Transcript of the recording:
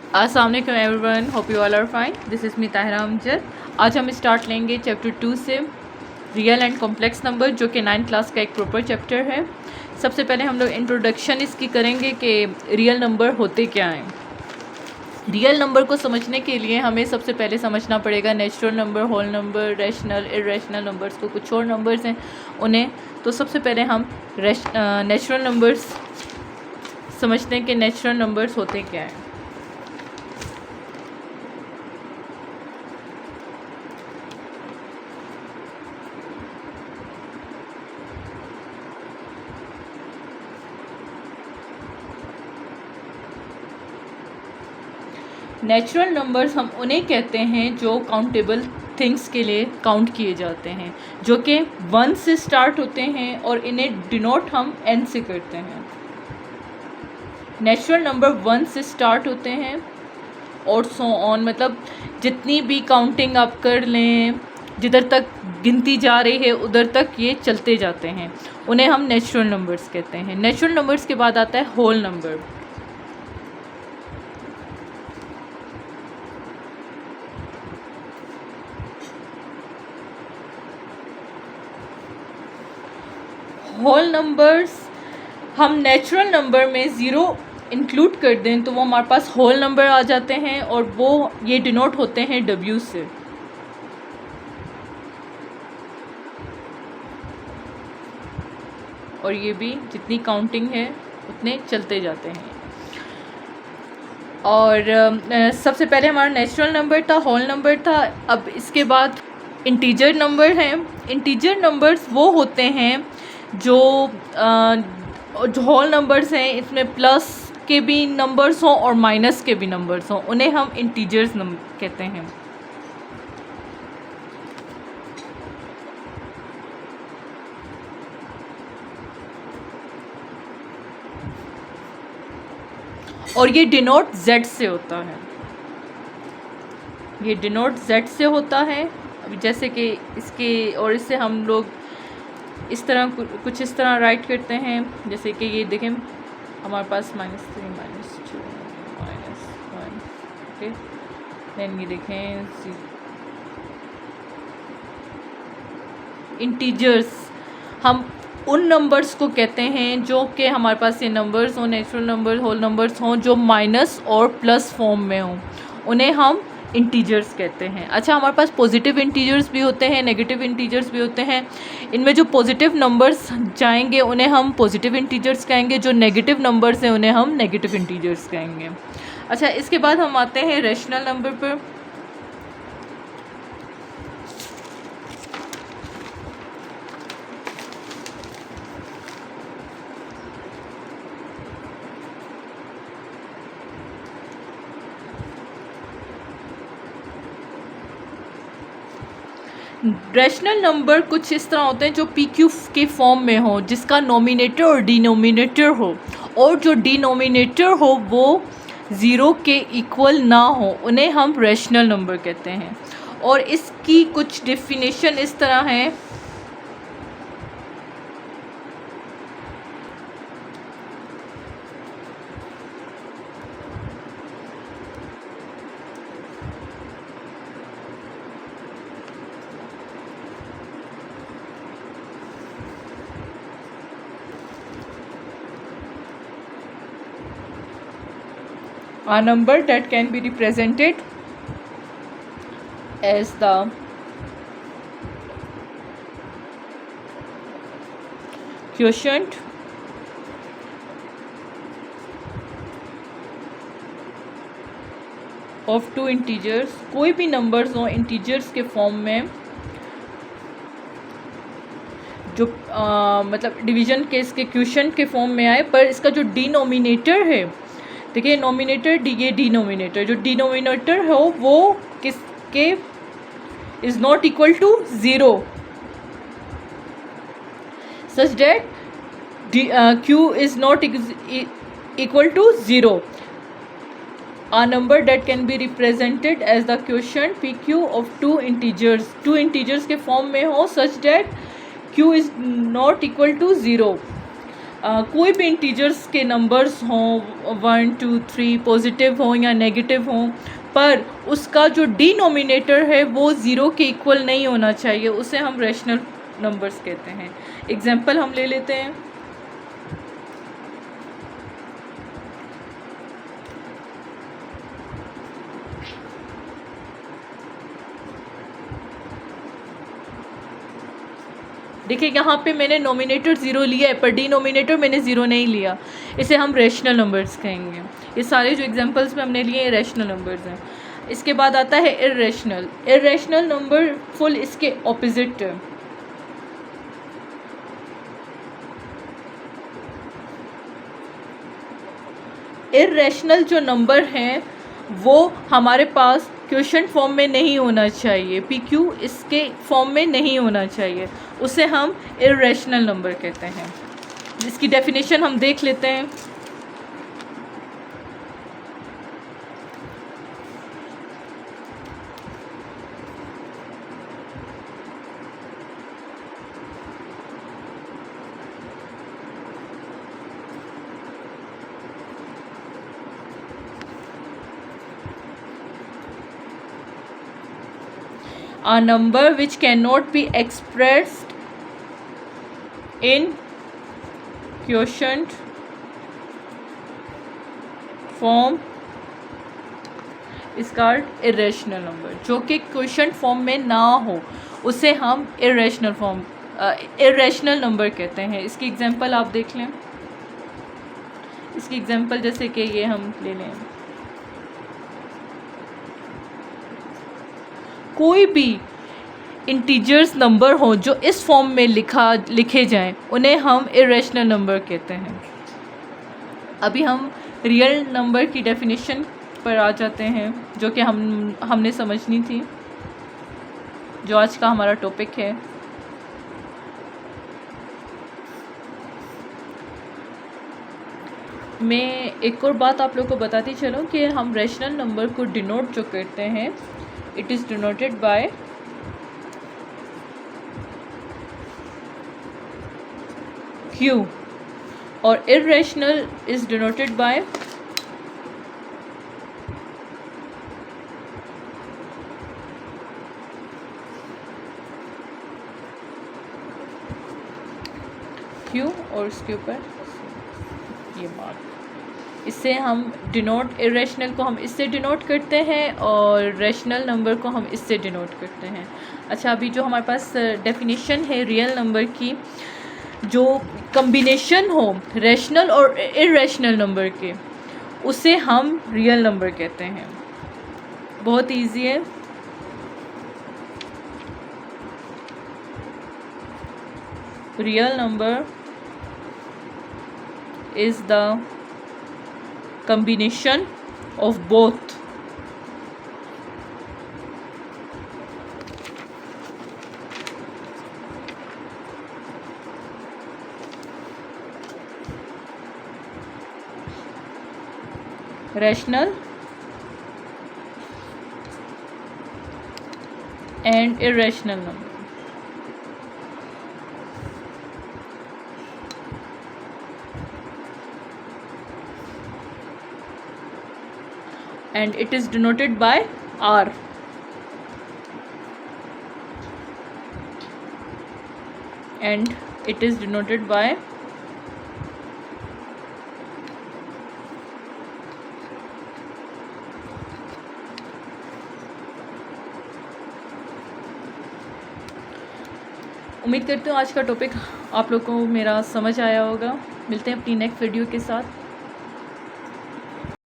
अस्सलाम वालेकुम everyone, hope you all are fine. This is me Tahira Amjad. आज हम स्टार्ट लेंगे चैप्टर 2 से रियल एंड कॉम्प्लेक्स नंबर, जो कि 9th क्लास का एक प्रॉपर चैप्टर है। सबसे पहले हम लोग इंट्रोडक्शन इसकी करेंगे कि रियल नंबर होते क्या हैं। रियल नंबर को समझने के लिए हमें सबसे पहले समझना पड़ेगा natural number, whole number, rational, irrational numbers को, कुछ और नंबर्स हैं उन्हें। तो सबसे पहले हम नेचुरल नंबर्स समझते हैं कि नेचुरल नंबर्स होते क्या हैं। नेचुरल नंबर्स हम उन्हें कहते हैं जो काउंटेबल थिंग्स के लिए काउंट किए जाते हैं, जो कि 1 से स्टार्ट होते हैं और इन्हें डिनोट हम n से करते हैं। नेचुरल नंबर 1 से स्टार्ट होते हैं और सो ऑन, मतलब जितनी भी काउंटिंग आप कर लें, जिधर तक गिनती जा रही है उधर तक ये चलते जाते हैं, उन्हें हम नेचुरल नंबर्स कहते हैं। नेचुरल नंबर्स के बाद आता है होल नंबर। होल नंबर्स हम नेचुरल नंबर में ज़ीरो इंक्लूड कर दें तो वो हमारे पास होल नंबर आ जाते हैं, और वो ये डिनोट होते हैं W से। और ये भी जितनी काउंटिंग है उतने चलते जाते हैं। और सबसे पहले हमारा नेचुरल नंबर था, होल नंबर था। अब इसके बाद इंटीजर नंबर हैं। इंटीजर नंबर्स वो होते हैं जो होल नंबर्स हैं, इसमें प्लस के भी नंबर्स हों और माइनस के भी नंबर्स हों, उन्हें हम इंटीजर्स कहते हैं। और ये डिनोट Z से होता है, ये डिनोट Z से होता है। अभी जैसे कि इसके और इससे हम लोग इस तरह कुछ इस तरह राइट करते हैं, जैसे कि ये देखें हमारे पास -3 -2 -1, ओके। देन ये देखें इंटीजर्स हम उन नंबर्स को कहते हैं जो कि हमारे पास ये नंबर्स हों, नेचुरल नंबर, होल नंबर्स हों, जो माइनस और प्लस फॉर्म में हों, उन्हें हम इंटीजर्स कहते हैं। अच्छा, हमारे पास पॉजिटिव इंटीजर्स भी होते हैं, नेगेटिव इंटीजर्स भी होते हैं। इनमें जो पॉजिटिव नंबर्स जाएंगे उन्हें हम पॉजिटिव इंटीजर्स कहेंगे, जो नेगेटिव नंबर्स हैं उन्हें हम नेगेटिव इंटीजर्स कहेंगे। अच्छा, इसके बाद हम आते हैं रैशनल नंबर पर। रैशनल नंबर कुछ इस तरह होते हैं जो PQ के फॉर्म में हो, जिसका नोमिनेटर और डिनोमिनेटर हो, और जो डिनोमिनेटर हो वो ज़ीरो के इक्वल ना हो, उन्हें हम रैशनल नंबर कहते हैं। और इसकी कुछ डेफिनेशन इस तरह है। A number that can be represented as the quotient of two integers। कोई भी नंबर्स हो इंटीजर्स के फॉर्म में, जो मतलब डिवीजन के इसके क्वोशिएंट के फॉर्म में आए, पर इसका जो डिनोमिनेटर है, देखिए नोमिनेटर ये डिनोमिनेटर, जो डिनोमिनेटर हो वो किसके is not equal to zero, such that Q is not equal to zero. A number that can be represented as the quotient PQ of two integers के फॉर्म में हो, such that Q is not equal to zero. कोई भी integers के numbers हों 1 2 3 positive हों या negative हों, पर उसका जो डिनोमिनेटर है वो ज़ीरो के इक्वल नहीं होना चाहिए, उसे हम रैशनल नंबर्स कहते हैं। एग्जांपल हम ले लेते हैं। देखिए यहाँ पे मैंने नोमिनेटर ज़ीरो लिया है पर डिनोमिनेटर मैंने ज़ीरो नहीं लिया, इसे हम रैशनल नंबर्स कहेंगे। ये सारे जो एग्जांपल्स में हमने लिए हैं रैशनल नंबर्स हैं। इसके बाद आता है इर्रेशनल। इर्रेशनल नंबर फुल इसके ऑपोजिट है। इर्रेशनल जो नंबर हैं वो हमारे पास क्वेश्चन फॉर्म में नहीं होना चाहिए, PQ इसके फॉर्म में नहीं होना चाहिए, उसे हम इर्रेशनल नंबर कहते हैं। जिसकी डेफिनेशन हम देख लेते हैं। A number which cannot be expressed in quotient form is called irrational number। जो कि क्वेश्चन फॉर्म में ना हो उसे हम इर्रेशनल नंबर कहते हैं। इसकी एग्जांपल आप देख लें। इसकी एग्जांपल जैसे कि ये हम ले लें, कोई भी इंटीजर्स नंबर हो जो इस फॉर्म में लिखे जाएं उन्हें हम इर्रेशनल नंबर कहते हैं। अभी हम रियल नंबर की डेफिनेशन पर आ जाते हैं जो कि हमने समझनी थी, जो आज का हमारा टॉपिक है। मैं एक और बात आप लोग को बताती चलूँ कि हम रैशनल नंबर को डिनोट जो करते हैं, it is denoted by Q और irrational is denoted by Q और उसके ऊपर ये मार्क। इससे हम डिनोट इर्रेशनल को हम इससे डिनोट करते हैं और रैशनल नंबर को हम इससे डिनोट करते हैं। अच्छा, अभी जो हमारे पास डेफिनेशन है रियल नंबर की, जो कम्बिनेशन हो रैशनल और इर्रेशनल नंबर के, उसे हम रियल नंबर कहते हैं। बहुत इजी है। Real number is the combination of both rational and irrational number। and it is denoted by R। and it is denoted by उम्मीद करती हूँ आज का टॉपिक आप लोग को मेरा समझ आया होगा। मिलते हैं अपनी नेक्स्ट वीडियो के साथ।